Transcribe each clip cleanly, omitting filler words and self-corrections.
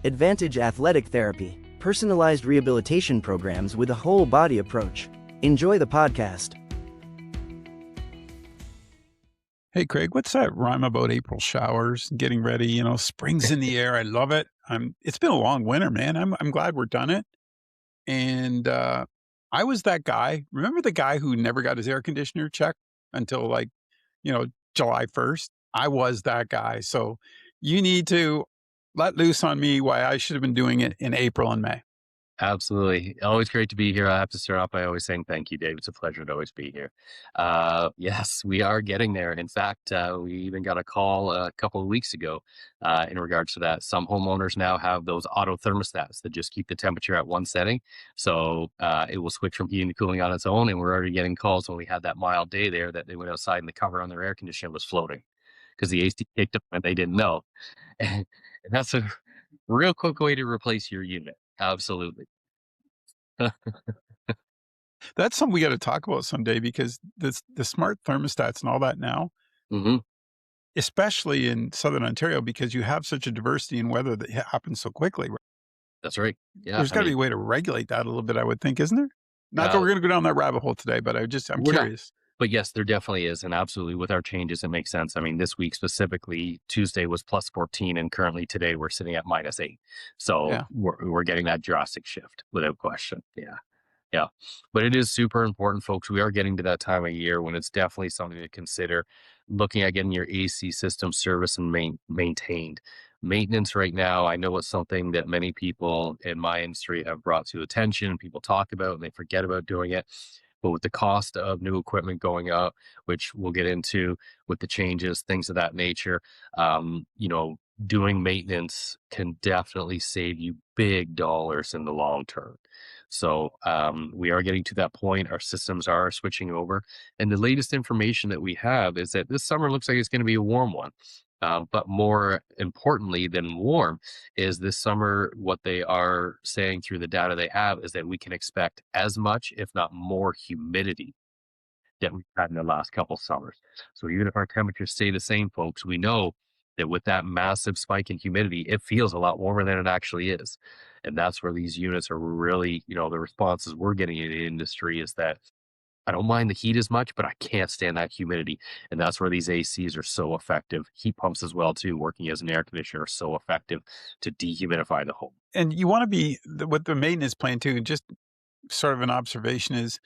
Advantage Athletic Therapy, personalized rehabilitation programs with a whole body approach. Enjoy the podcast. Hey, Craig, what's that rhyme about April showers, getting ready? Spring's in the air. I love it. It's been a long winter, man. I'm glad we're done it. And I was that guy. Remember the guy who never got his air conditioner checked until July 1st? I was that guy. So you need to let loose on me why I should have been doing it in April and May. Absolutely. Always great to be here. I have to start off by always saying thank you, Dave. It's a pleasure to always be here. Yes, we are getting there. In fact, we even got a call a couple of weeks ago in regards to that. Some homeowners now have those auto thermostats that just keep the temperature at one setting. So it will switch from heating to cooling on its own. And we're already getting calls when we had that mild day there that they went outside and the cover on their air conditioner was floating because the AC kicked up and they didn't know. And that's a real quick way to replace your unit. Absolutely. That's something we got to talk about someday because the smart thermostats and all that now, hmm especially in Southern Ontario, because you have such a diversity in weather that happens so quickly. Right? That's right. Yeah. There's got to be a way to regulate that a little bit, I would think, isn't there? Not that we're going to go down that rabbit hole today, but I'm we're not. curious. But yes, there definitely is. And absolutely with our changes, it makes sense. I mean, this week specifically, Tuesday was plus 14 and currently today we're sitting at minus 8. So Yeah. we're getting that drastic shift without question. Yeah. Yeah. But it is super important, folks. We are getting to that time of year when it's definitely something to consider looking at getting your AC system serviced and maintained. Maintenance right now, I know it's something that many people in my industry have brought to attention. People talk about and they forget about doing it. But with the cost of new equipment going up, which we'll get into with the changes, things of that nature, doing maintenance can definitely save you big dollars in the long term. So we are getting to that point. Our systems are switching over. And the latest information that we have is that this summer looks like it's going to be a warm one. But more importantly than warm is this summer, what they are saying through the data they have is that we can expect as much, if not more, humidity that we've had in the last couple summers. So even if our temperatures stay the same, folks, we know that with that massive spike in humidity, it feels a lot warmer than it actually is. And that's where these units are really, the responses we're getting in the industry is that I don't mind the heat as much, but I can't stand that humidity. And that's where these ACs are so effective. Heat pumps as well, too, working as an air conditioner are so effective to dehumidify the home. And you want to be, with the maintenance plan too, just sort of an observation is,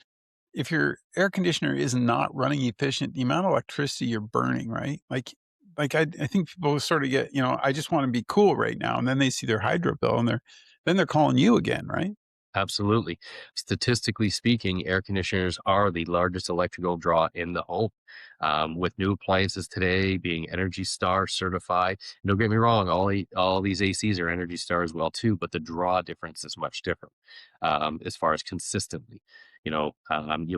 if your air conditioner is not running efficient, the amount of electricity you're burning, right? Like I think people sort of get, I just want to be cool right now. And then they see their hydro bill and they're calling you again, right? Absolutely. Statistically speaking, air conditioners are the largest electrical draw in the home. With new appliances today being Energy Star certified, don't get me wrong, all these ACs are Energy Star as well too, but the draw difference is much different as far as consistently. You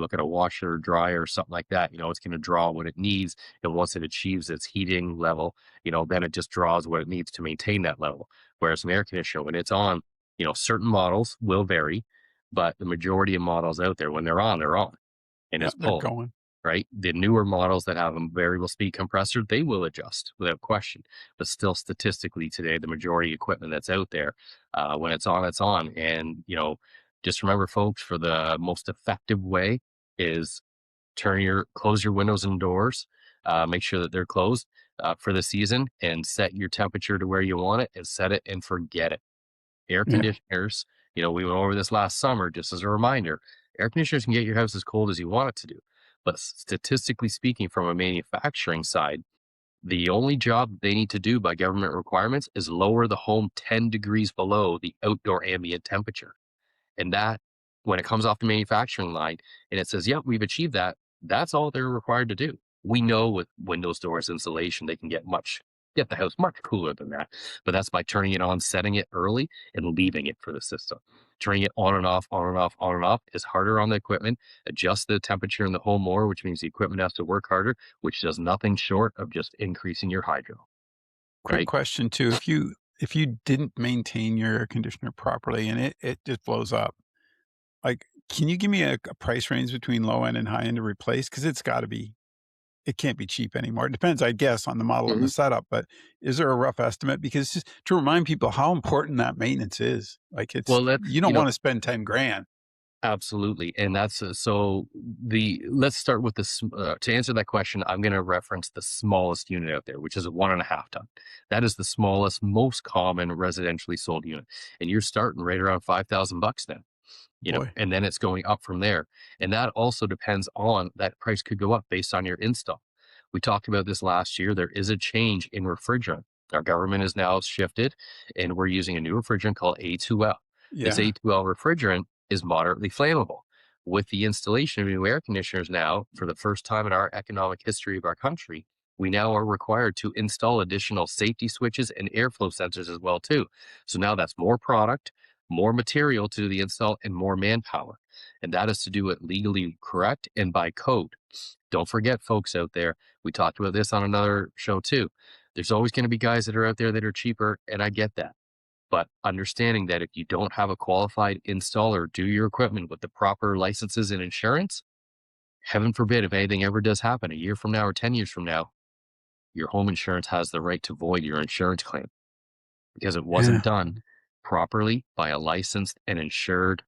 look at a washer or dryer or something like that, it's going to draw what it needs. And once it achieves its heating level, then it just draws what it needs to maintain that level. Whereas an air conditioner, when it's on, certain models will vary, but the majority of models out there, when they're on, and it's They're pulled, going. right? The newer models that have a variable speed compressor, they will adjust without question. But still, statistically today, the majority of equipment that's out there, when it's on, it's on. And, just remember, folks, for the most effective way is close your windows and doors, make sure that they're closed for the season and set your temperature to where you want it and set it and forget it. Air Yeah. conditioners, we went over this last summer, just as a reminder, air conditioners can get your house as cold as you want it to do. But statistically speaking, from a manufacturing side, the only job they need to do by government requirements is lower the home 10 degrees below the outdoor ambient temperature. And that, when it comes off the manufacturing line and it says, yep, we've achieved that, that's all they're required to do. We know with windows, doors, insulation, they can get the house much cooler than that. But that's by turning it on, setting it early, and leaving it for the system. Turning it on and off, on and off, on and off is harder on the equipment. Adjust the temperature in the home more, which means the equipment has to work harder, which does nothing short of just increasing your hydro. Quick Right? question too. If you didn't maintain your air conditioner properly and it just blows up, like, can you give me a price range between low end and high end to replace? Because it's got to be it can't be cheap anymore. It depends, I guess, on the model and the Mhm. setup, but is there a rough estimate? Because just to remind people how important that maintenance is. Like, it's Well, let's, you don't wanna spend 10 grand. absolutely. And that's so let's start with to answer that question. I'm going to reference the smallest unit out there, which is a 1.5 ton. That is the smallest, most common residentially sold unit. And you're starting right around $5,000 now, Boy. and then it's going up from there. And that also depends on that price could go up based on your install. We talked about this last year. There is a change in refrigerant. Our government has now shifted and we're using a new refrigerant called A2L. This Yeah. A2L refrigerant is moderately flammable. With the installation of new air conditioners now, for the first time in our economic history of our country, we now are required to install additional safety switches and airflow sensors as well too. So now that's more product, more material to do the install, and more manpower. And that is to do it legally correct and by code. Don't forget, folks out there, we talked about this on another show too. There's always going to be guys that are out there that are cheaper, and I get that. But understanding that if you don't have a qualified installer do your equipment with the proper licenses and insurance, heaven forbid if anything ever does happen a year from now or 10 years from now, your home insurance has the right to void your insurance claim because it Yeah. wasn't done properly by a licensed and insured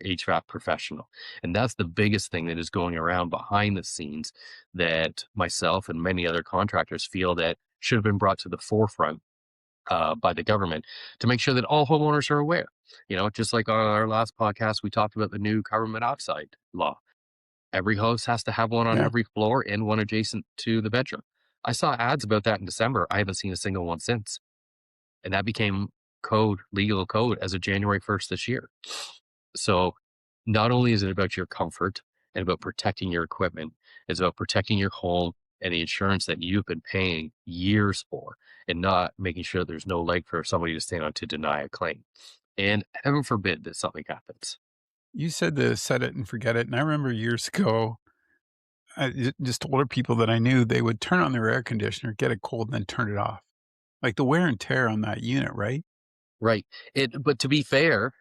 HVAC professional. And that's the biggest thing that is going around behind the scenes that myself and many other contractors feel that should have been brought to the forefront by the government to make sure that all homeowners are aware. Just like on our last podcast, we talked about the new carbon monoxide law. Every house has to have one on Yeah. every floor and one adjacent to the bedroom. I saw ads about that in December. I haven't seen a single one since. And that became legal code as of January 1st this year. So not only is it about your comfort and about protecting your equipment, it's about protecting your home and the insurance that you've been paying years for and not making sure there's no leg for somebody to stand on to deny a claim. And heaven forbid that something happens. You said to set it and forget it, and I remember years ago, just older people that I knew, they would turn on their air conditioner, get it cold, and then turn it off. Like, the wear and tear on that unit, right? Right. But to be fair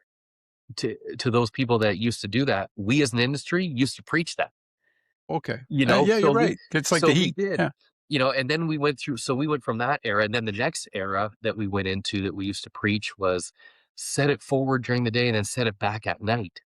to those people that used to do that, we as an industry used to preach that. Okay. You know, Yeah, you're so we right. It's like the so we heat. did, Yeah. and then we went from that era, and then the next era that we went into that we used to preach was set it forward during the day and then set it back at night.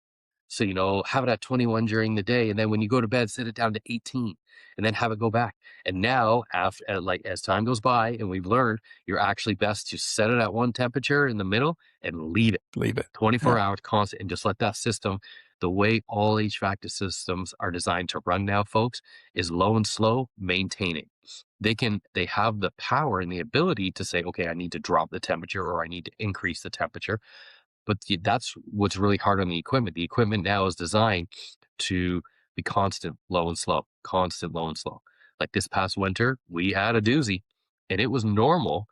So, have it at 21 during the day, and then when you go to bed, set it down to 18, and then have it go back. And now, after like as time goes by, and we've learned, you're actually best to set it at one temperature in the middle and leave it Leave it. 24 Yeah. hours constant, and just let that system. The way all HVAC systems are designed to run now, folks, is low and slow maintaining. They have the power and the ability to say, okay, I need to drop the temperature or I need to increase the temperature, but that's what's really hard on the equipment. The equipment now is designed to be constant, low and slow, constant, low and slow. Like this past winter, we had a doozy, and it was normal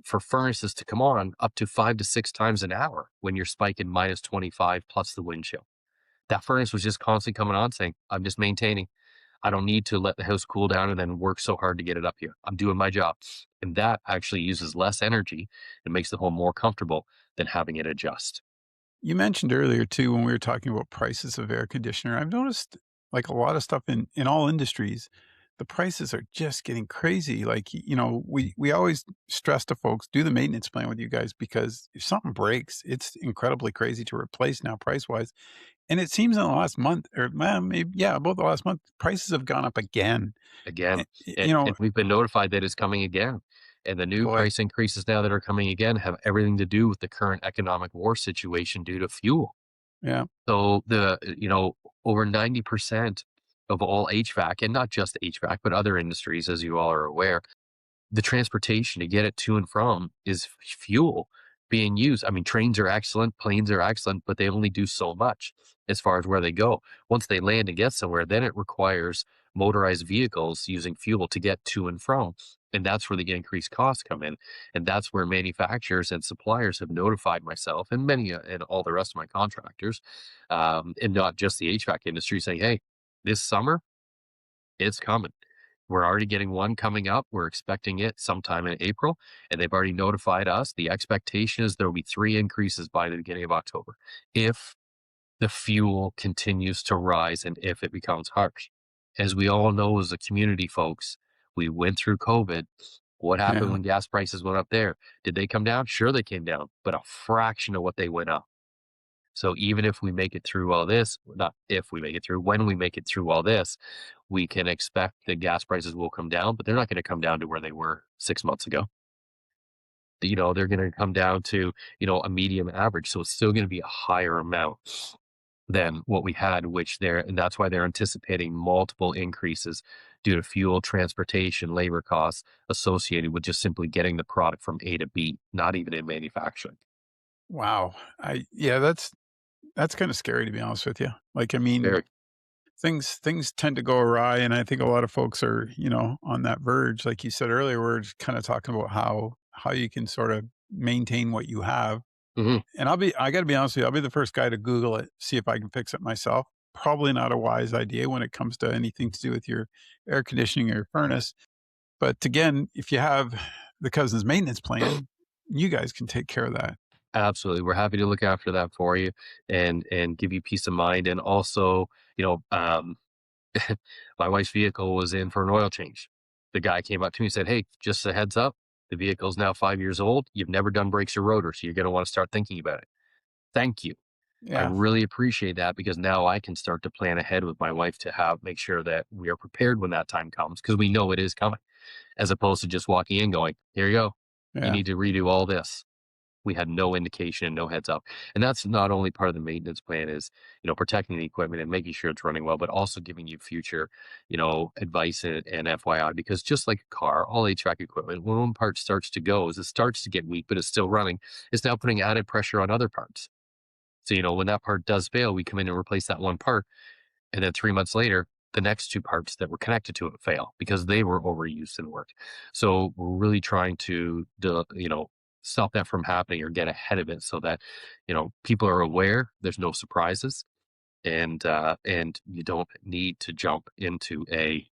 for furnaces to come on up to 5 to 6 times an hour when you're spiking minus 25 plus the wind chill. That furnace was just constantly coming on saying, I'm just maintaining. I don't need to let the house cool down and then work so hard to get it up here. I'm doing my job. And that actually uses less energy and makes the home more comfortable than having it adjust. You mentioned earlier too, when we were talking about prices of air conditioner, I've noticed like a lot of stuff in all industries, the prices are just getting crazy. Like, we always stress to folks, do the maintenance plan with you guys because if something breaks, it's incredibly crazy to replace now price wise. And it seems in the last month or well, maybe, yeah, about the last month, prices have gone up again. Again, You know, and we've been notified that it's coming again. And the new boy, price increases now that are coming again have everything to do with the current economic war situation due to fuel. yeah, So over 90% of all HVAC, and not just HVAC, but other industries, as you all are aware, the transportation to get it to and from is fuel being used. I mean, trains are excellent, planes are excellent, but they only do so much as far as where they go. Once they land and get somewhere, then it requires motorized vehicles using fuel to get to and from. And that's where the increased costs come in. And that's where manufacturers and suppliers have notified myself and many and all the rest of my contractors, and not just the HVAC industry, saying, hey, this summer, it's coming. We're already getting one coming up. We're expecting it sometime in April, and they've already notified us. The expectation is there will be 3 increases by the beginning of October if the fuel continues to rise and if it becomes harsh. As we all know as a community, folks, we went through COVID. What happened Yeah. when gas prices went up there? Did they come down? Sure, they came down, but a fraction of what they went up. So even if we make it through all this, not if we make it through, when we make it through all this, we can expect that gas prices will come down, but they're not going to come down to where they were 6 months ago. They're going to come down to, a medium average. So it's still going to be a higher amount than what we had, and that's why they're anticipating multiple increases due to fuel, transportation, labor costs associated with just simply getting the product from A to B, not even in manufacturing. Wow. Yeah, that's kind of scary, to be honest with you. Like, I mean, Very. things tend to go awry, and I think a lot of folks are, on that verge. Like you said earlier, we're just kind of talking about how you can sort of maintain what you have. Mhm. And I got to be honest with you, I'll be the first guy to Google it, see if I can fix it myself. Probably not a wise idea when it comes to anything to do with your air conditioning or your furnace. But again, if you have the cousin's maintenance plan, you guys can take care of that. Absolutely. We're happy to look after that for you and give you peace of mind. And also, my wife's vehicle was in for an oil change. The guy came up to me and said, "Hey, just a heads up, the vehicle's now 5 years old. You've never done brakes or rotor, so you're going to want to start thinking about it." Thank you. I Yeah. really appreciate that because now I can start to plan ahead with my wife to make sure that we are prepared when that time comes because we know it is coming, as opposed to just walking in going, "Here you go. You Yeah. need to redo all this." We had no indication and no heads up. And that's not only part of the maintenance plan is, protecting the equipment and making sure it's running well, but also giving you future, advice and FYI, because just like a car, all HVAC equipment, when one part starts to go, as it starts to get weak, but it's still running, it's now putting added pressure on other parts. So, when that part does fail, we come in and replace that one part. And then 3 months later, the next two parts that were connected to it fail because they were overused and worked. So we're really trying to, stop that from happening or get ahead of it so that, people are aware there's no surprises and you don't need to jump into a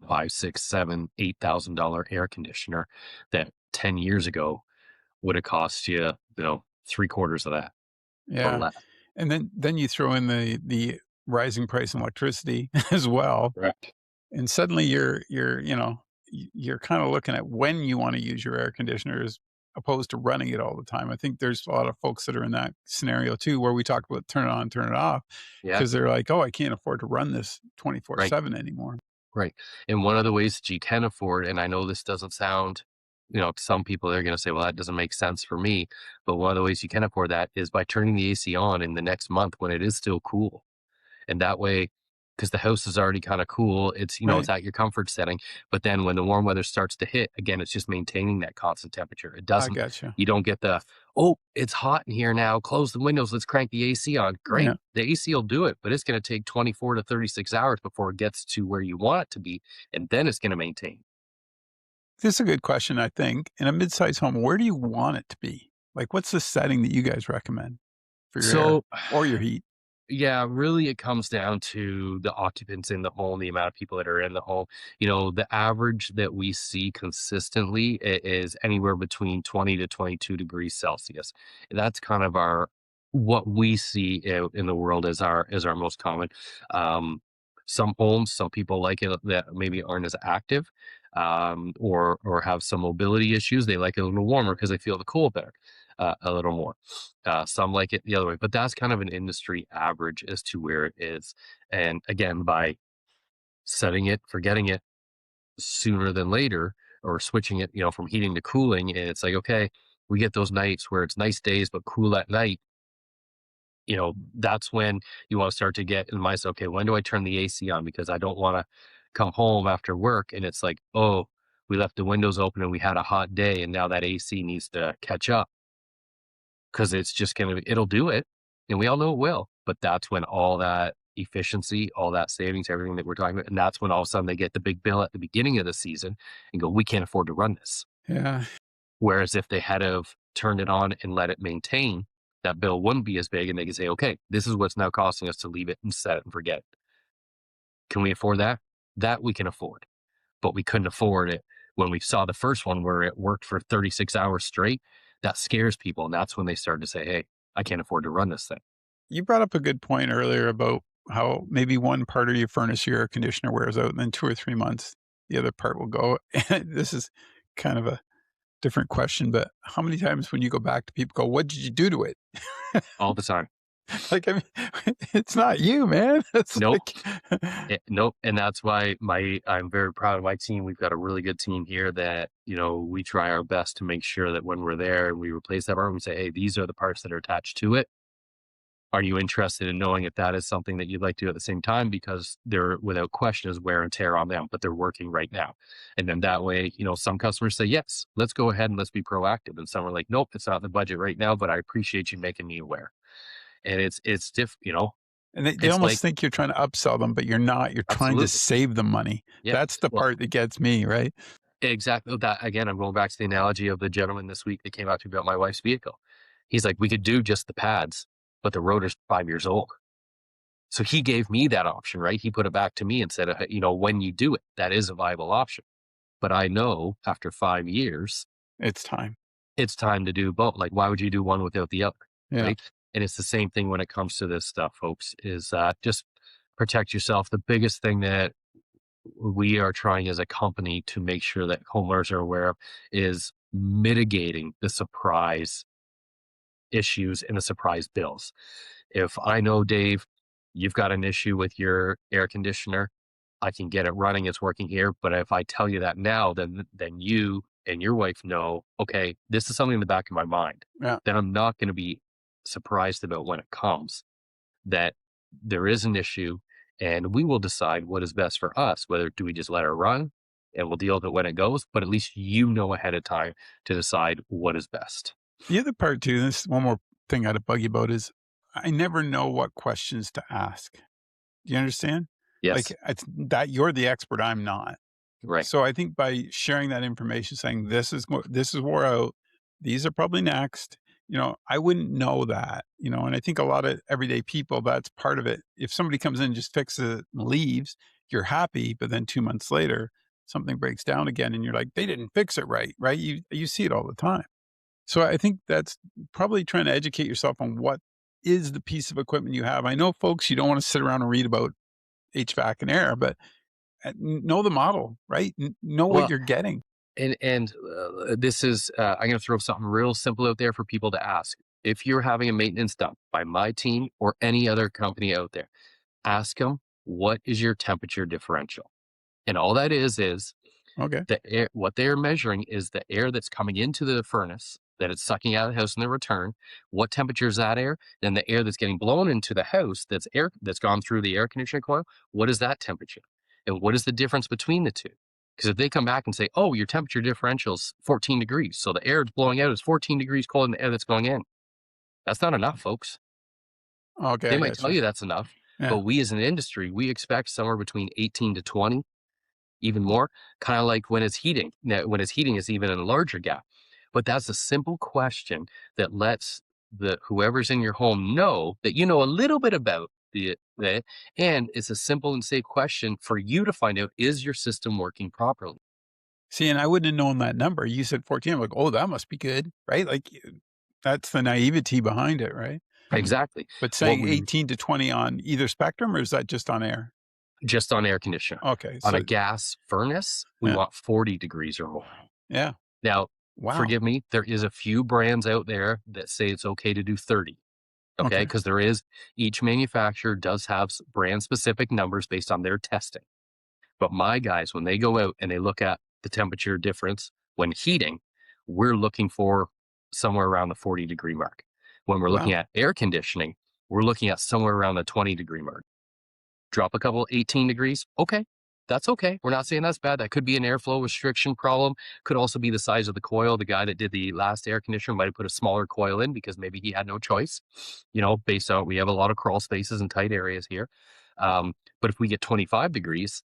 5, 6, 7, $8,000 air conditioner that 10 years ago would have cost you, three quarters of that or Yeah. less. And then you throw in the rising price in electricity as well. Correct. And suddenly you're kind of looking at when you want to use your air conditioner as opposed to running it all the time. I think there's a lot of folks that are in that scenario too, where we talk about turn it on, turn it off, Yeah. because they're like, oh, I can't afford to run this Right. 24/7 anymore. Right. And one of the ways that you can afford, and I know this doesn't sound, to some people, they're going to say, well, that doesn't make sense for me. But one of the ways you can afford that is by turning the AC on in the next month when it is still cool. And that way, because the house is already kind of cool, it's Right. at your comfort setting. But then when the warm weather starts to hit, again, it's just maintaining that constant temperature. I gotcha. You don't get oh, it's hot in here now. Close the windows. Let's crank the AC on. Yeah. Great. The AC will do it, but it's going to take 24 to 36 hours before it gets to where you want it to be. And then it's going to maintain. This is a good question, I think. In a mid-sized home, where do you want it to be? Like, what's the setting that you guys recommend for your air So, or your heat? yeah, really, it comes down to the occupants in the home, the amount of people that are in the home. The average that we see consistently is anywhere between 20 to 22 degrees Celsius. And that's kind of what we see out in the world as our most common. Some homes, some people like it that maybe aren't as active, or have some mobility issues. They like it a little warmer because they feel the cool better, a little more. Some like it the other way, but that's kind of an industry average as to where it is. And again, by setting it, forgetting it sooner than later, or switching it, from heating to cooling, and it's like, okay, we get those nights where it's nice days but cool at night. That's when you want to start to get in the mindset, okay, when do I turn the AC on? Because I don't want to come home after work and it's like, oh, we left the windows open and we had a hot day and now that AC needs to catch up because it's just it'll do it. And we all know it will. But that's when all that efficiency, all that savings, everything that we're talking about, and that's when all of a sudden they get the big bill at the beginning of the season and go, we can't afford to run this. Yeah. Whereas if they had have turned it on and let it maintain, that bill wouldn't be as big and they could say, okay, this is what's now costing us to leave it and set it and forget it. Can we afford that? That we can afford. But we couldn't afford it when we saw the first one where it worked for 36 hours straight. That scares people. And that's when they started to say, hey, I can't afford to run this thing. You brought up a good point earlier about how maybe one part of your furnace, your air conditioner wears out, and then 2 or 3 months, the other part will go. And this is kind of a different question, but how many times when you go back to people go, "What did you do to it?" all the time. Like, I mean, it's not you, man. It's Nope. like Nope. And that's why I'm very proud of my team. We've got a really good team here that, we try our best to make sure that when we're there and we replace that part, we say, hey, these are the parts that are attached to it. Are you interested in knowing if that is something that you'd like to do at the same time? Because there, without question, is wear and tear on them, but they're working right now. And then that way, some customers say, yes, let's go ahead and let's be proactive. And some are like, nope, it's not in the budget right now, but I appreciate you making me aware. And it's and they it's almost like, think you're trying to upsell them, but you're not. You're trying to absolutely. save them money. Yeah. That's the Well, part that gets me, right? exactly that. Again, I'm going back to the analogy of the gentleman this week that came out to me about my wife's vehicle. He's like, we could do just the pads, but the rotor's 5 years old. So he gave me that option, right? He put it back to me and said, when you do it, that is a viable option. But I know after 5 years, It's time. it's time to do both. Like, why would you do one without the other? Yeah. Right. And it's the same thing when it comes to this stuff, folks, is just protect yourself. The biggest thing that we are trying as a company to make sure that homeowners are aware of is mitigating the surprise issues and the surprise bills. If I know, Dave, you've got an issue with your air conditioner, I can get it running. It's working here. But if I tell you that now, then you and your wife know, okay, this is something in the back of my mind. Yeah. Then I'm not going to be surprised about when it comes, that there is an issue, and we will decide what is best for us. Whether do we just let it run and we'll deal with it when it goes, but at least ahead of time to decide what is best. The other part too, this is one more thing I'd bug you about is I never know what questions to ask. Do you understand? Yes. Like it's that you're the expert, I'm not. Right. So I think by sharing that information, saying this is wore out, these are probably next, I wouldn't know that, and I think a lot of everyday people, that's part of it. If somebody comes in and just fixes it and leaves, you're happy, but then 2 months later, something breaks down again and you're like, they didn't fix it right, right? You see it all the time. So I think that's probably trying to educate yourself on what is the piece of equipment you have. I know, folks, you don't want to sit around and read about HVAC and air, but know the model, right? Know what you're getting. And this is, I'm going to throw something real simple out there for people to ask. If you're having a maintenance done by my team or any other company out there, ask them, what is your temperature differential? And all that is Okay. the air. What they're measuring is the air that's coming into the furnace that it's sucking out of the house in the return. What temperature is that air? Then the air that's getting blown into the house that's gone through the air conditioning coil. What is that temperature? And what is the difference between the two? Because if they come back and say, oh, your temperature differential is 14 degrees, so the air it's blowing out is 14 degrees colder than the air that's going in, that's not enough, folks. Okay. They might tell you that's enough, Yeah. but we as an industry, we expect somewhere between 18 to 20, even more, kind of like when it's heating. Now, when it's heating is even in a larger gap. But that's a simple question that lets whoever's in your home know that you know a little bit about that, and it's a simple and safe question for you to find out, is your system working properly? See, and I wouldn't have known that number. You said 14. I'm like, oh, that must be good, right? Like that's the naivety behind it, right? Exactly. But saying 18 to 20 on either spectrum, or is that just on air? Just on air conditioner. Okay. On a gas furnace, we want 40 degrees or more. Yeah. Now, wow. Forgive me, there is a few brands out there that say it's okay to do 30. Okay. Because each manufacturer does have brand specific numbers based on their testing. But my guys, when they go out and they look at the temperature difference when heating, we're looking for somewhere around the 40-degree mark. When we're looking at air conditioning, we're looking at somewhere around the 20-degree mark. Drop a couple 18 degrees. Okay. That's okay. We're not saying that's bad. That could be an airflow restriction problem. Could also be the size of the coil. The guy that did the last air conditioner might have put a smaller coil in because maybe he had no choice, based on, we have a lot of crawl spaces and tight areas here. But if we get 25 degrees,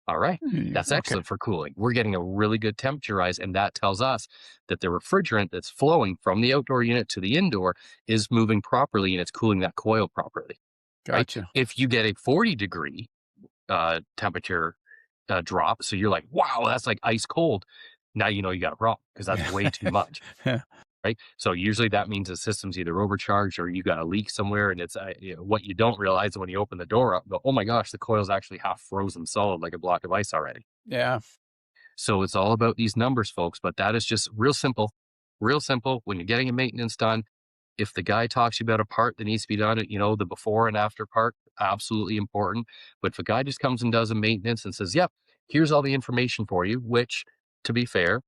all right, that's excellent for cooling. We're getting a really good temperature rise, and that tells us that the refrigerant that's flowing from the outdoor unit to the indoor is moving properly and it's cooling that coil properly. Gotcha. Right? If you get a 40-degree temperature drop, so you're like, wow, that's like ice cold. Now you know you got a problem because that's way too much. Yeah. right? So usually that means the system's either overcharged or you got a leak somewhere. And it's what you don't realize when you open the door up, go, oh my gosh, the coil's actually half frozen solid like a block of ice already. Yeah. So it's all about these numbers, folks. But that is just real simple. Real simple. When you're getting a maintenance done, if the guy talks to you about a part that needs to be done, the before and after part, absolutely important. But if a guy just comes and does a maintenance and says, yep, here's all the information for you, which, to be fair,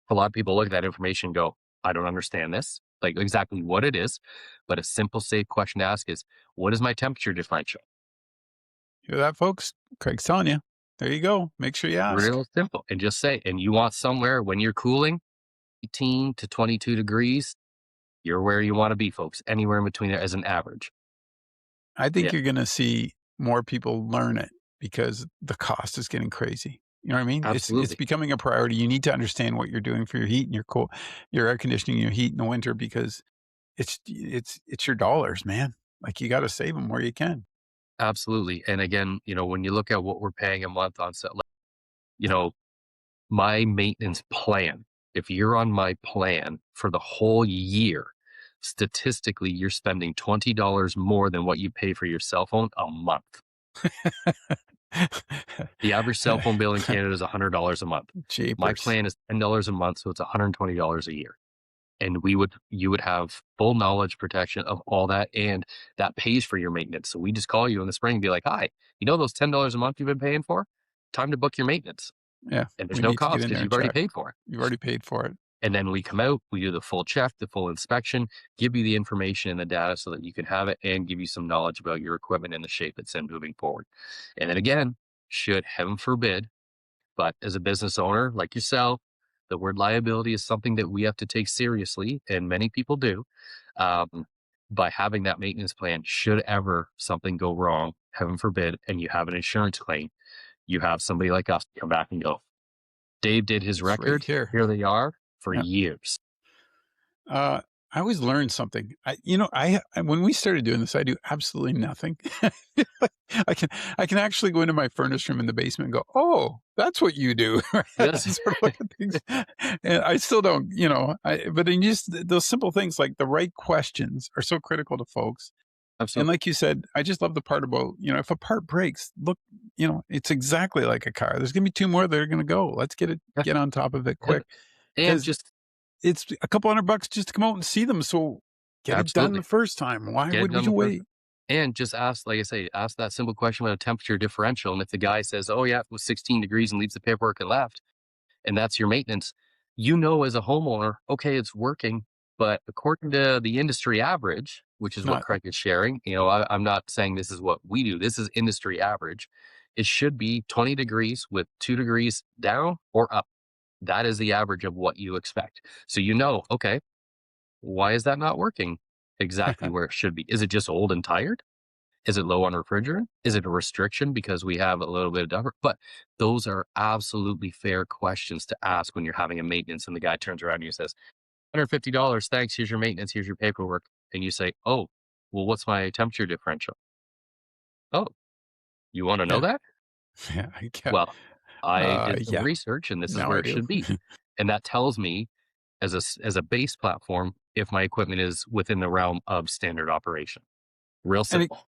a lot of people look at that information and go, I don't understand this, like exactly what it is. But a simple, safe question to ask is, what is my temperature differential? Hear that, folks? Craig's telling you. There you go. Make sure you ask. Real simple. And just say, and you want somewhere when you're cooling 18 to 22 degrees, you're where you want to be, folks. Anywhere in between there as an average. I think Yeah. you're going to see more people learn it because the cost is getting crazy. You know what I mean? It's Absolutely. becoming a priority. You need to understand what you're doing for your heat and your air conditioning, your heat in the winter, because it's your dollars, man. Like, you got to save them where you can. Absolutely. And again, when you look at what we're paying a month on set, my maintenance plan, if you're on my plan for the whole year, statistically, you're spending $20 more than what you pay for your cell phone a month. The average cell phone bill in Canada is $100 a month. Jeepers. My plan is $10 a month, so it's $120 a year. And you would have full knowledge protection of all that, and that pays for your maintenance. So we just call you in the spring and be like, hi, those $10 a month you've been paying for? Time to book your maintenance. Yeah. And there's we no need to get cost in because there you've and already check. paid for it. You've already paid for it. And then we come out, we do the full check, the full inspection, give you the information and the data so that you can have it, and give you some knowledge about your equipment and the shape it's in moving forward. And then again, should heaven forbid, but as a business owner like yourself, the word liability is something that we have to take seriously, and many people do. By having that maintenance plan, should ever something go wrong, heaven forbid, and you have an insurance claim, you have somebody like us come back and go, Dave did his It's right record. here. Here they are for Yeah. years. I always learn something. When we started doing this, I do absolutely nothing. I can actually go into my furnace room in the basement and go, oh, that's what you do. Yes. Sort of look at things. And I still don't, but in just those simple things, like the right questions are so critical to folks. And Absolutely. like you said, I just love the part about, if a part breaks, look, it's exactly like a car. There's going to be two more that are going to go. Let's get on top of it quick. And Because just it's a couple $100 just to come out and see them. So get it done Absolutely. the first time. Why Get it would done we the first wait? and just ask, like I say, ask that simple question about a temperature differential. And if the guy says, oh yeah, it was 16 degrees and leaves the paperwork and left, and that's your maintenance, as a homeowner, okay, it's working. But according to the industry average, which is what Not- Craig is sharing, I'm not saying this is what we do. This is industry average. It should be 20 degrees with 2 degrees down or up. That is the average of what you expect. So okay, why is that not working exactly where it should be? Is it just old and tired? Is it low on refrigerant? Is it a restriction because we have a little bit of different? But those are absolutely fair questions to ask when you're having a maintenance and the guy turns around and you says, $150, thanks, here's your maintenance, here's your paperwork. And you say, oh, well, what's my temperature differential? Oh, you want to know that? Yeah, I get. Well, I did some yeah. research and this is Now where I it do. should be. And that tells me as a base platform if my equipment is within the realm of standard operation. Real And simple.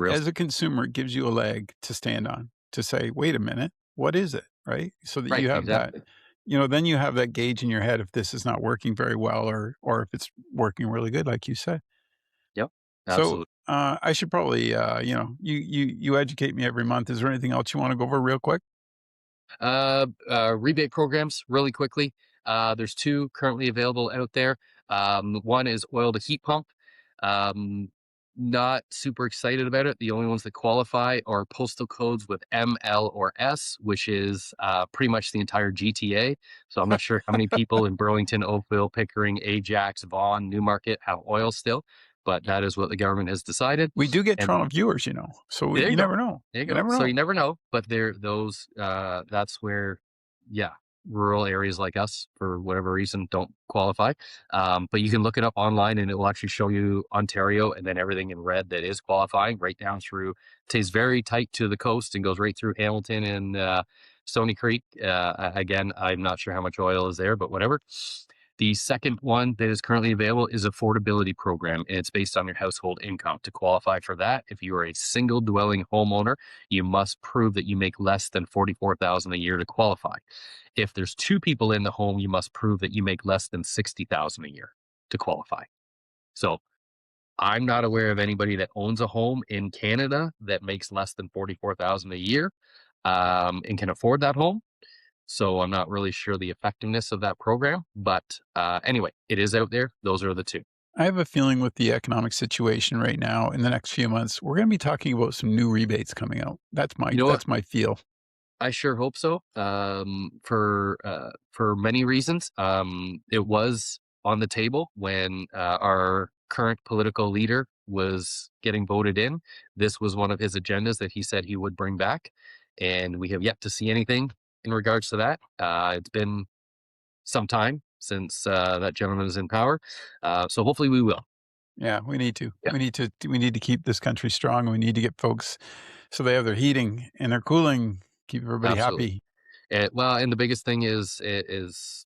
as a consumer, it gives you a leg to stand on to say, wait a minute, what is it? Right. So that Right, you have exactly. that, then you have that gauge in your head if this is not working very well or if it's working really good, like you said. Yep, So absolutely. I should probably, you educate me every month. Is there anything else you want to go over real quick? Rebate programs really quickly. There's 2 currently available out there. One is oil to heat pump. Not super excited about it. The only ones that qualify are postal codes with M, L, or S, which is pretty much the entire GTA. So I'm not sure how many people in Burlington, Oakville, Pickering, Ajax, Vaughan, Newmarket have oil still, but that is what the government has decided. We do get And Toronto viewers, so There you you go. never know. There you You go. never So know. you never know, but that's where, rural areas like us, for whatever reason, don't qualify. But you can look it up online and it will actually show you Ontario and then everything in red that is qualifying right down through. It stays very tight to the coast and goes right through Hamilton and Stony Creek. Again, I'm not sure how much oil is there, but whatever. The second one that is currently available is affordability program, and it's based on your household income. To qualify for that, if you are a single dwelling homeowner, you must prove that you make less than 44,000 a year to qualify. If there's two people in the home, you must prove that you make less than 60,000 a year to qualify. So I'm not aware of anybody that owns a home in Canada that makes less than 44,000 a year and can afford that home. So I'm not really sure the effectiveness of that program, but anyway, it is out there. Those are the two. I have a feeling with the economic situation right now in the next few months, we're going to be talking about some new rebates coming out. You know what? That's my feel. I sure hope so. For many reasons. It was on the table when our current political leader was getting voted in. This was one of his agendas that he said he would bring back, and we have yet to see anything in regards to that. It's been some time since that gentleman is in power, so hopefully we will. Yeah, we need to. Yeah, We need to keep this country strong. We need to get folks so they have their heating and their cooling, keep everybody absolutely. happy. And the biggest thing is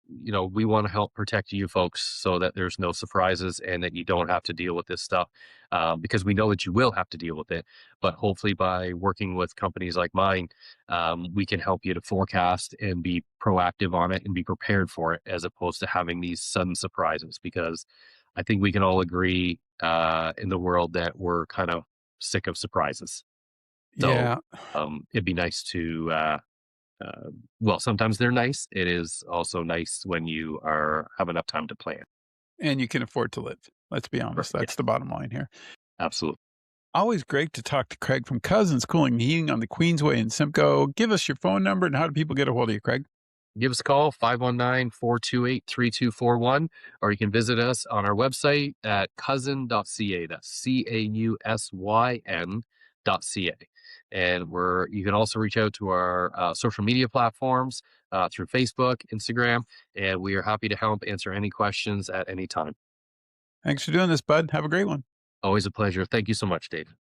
we want to help protect you folks so that there's no surprises and that you don't have to deal with this stuff, because we know that you will have to deal with it. But hopefully, by working with companies like mine, we can help you to forecast and be proactive on it and be prepared for it, as opposed to having these sudden surprises. Because I think we can all agree in the world that we're kind of sick of surprises. So Yeah. it'd be nice to. Well, sometimes they're nice. It is also nice when you have enough time to plan. And you can afford to live. Let's be honest. Yeah, That's the bottom line here. absolutely. Always great to talk to Craig from Cousins Cooling and Heating on the Queensway in Simcoe. Give us your phone number and how do people get a hold of you, Craig? Give us a call, 519-428-3241, or you can visit us on our website at cousin.ca. That's CAUSYN.ca. And you can also reach out to our social media platforms through Facebook, Instagram, and we are happy to help answer any questions at any time. Thanks for doing this, bud. Have a great one. Always a pleasure. Thank you so much, Dave.